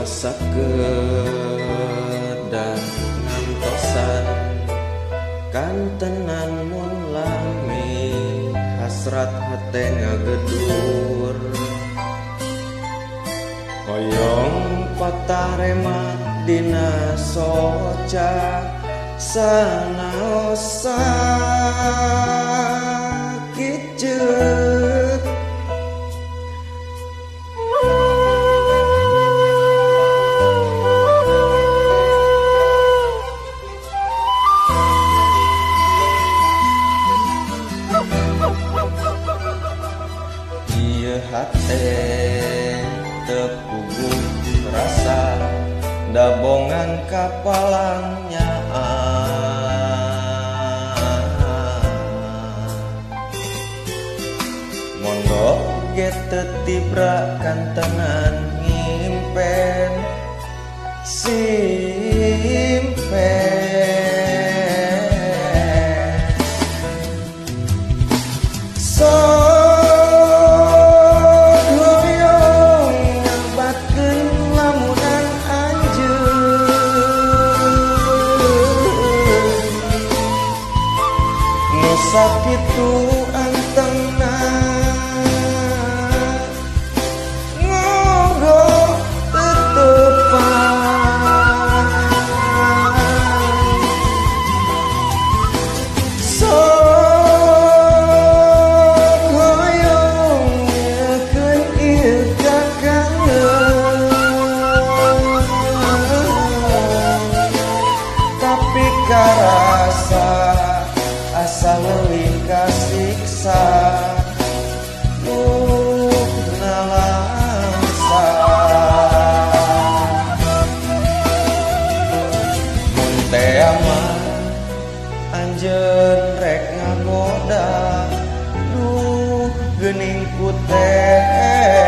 sakedan ngantosan kantenan mun lami hasrat hate ngagedur hoyong patarema dina soca sanaos sakit ceuk ieu hate tepuguh rasa dabongan kapalangnya mondok ge teu tibra kantenan ngimpen simpen sakitu antengna ngobrol tetepan sok hoyong nyekeun ieu kakangeun tapi karasa asa leuwih kasiksa nalangsa mun teh mah anjeun rek ngagoda duh geuning ku tega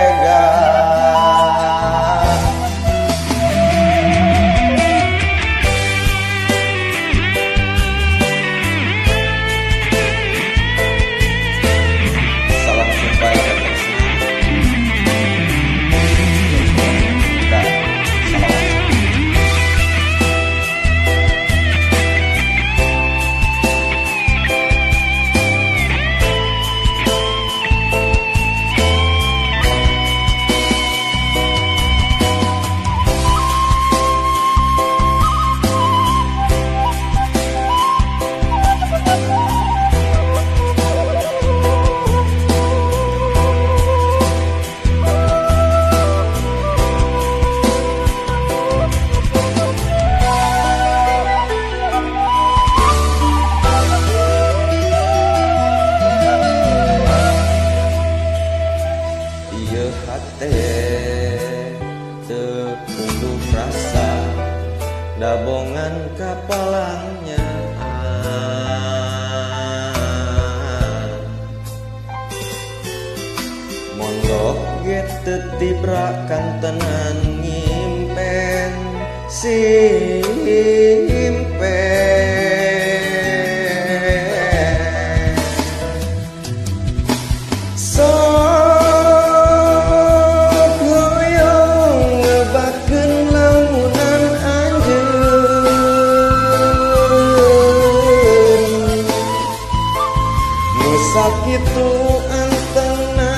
tepunduh rasa dabongan kapalangnya mondok ge teu tibra kantenan ngimpen simpen sakitu antengna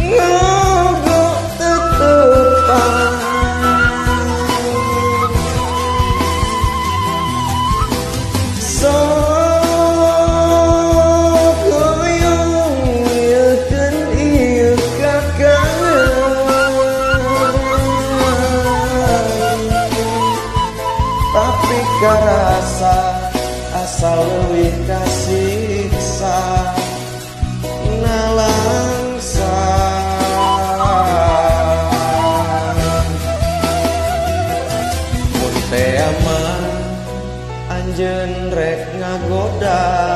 ngobrol tetepan sok hoyong nyekeun ieu kakangeun tapi karasa asa leuwih kasiksa nalangsa mun teh mah anjeun rek ngagoda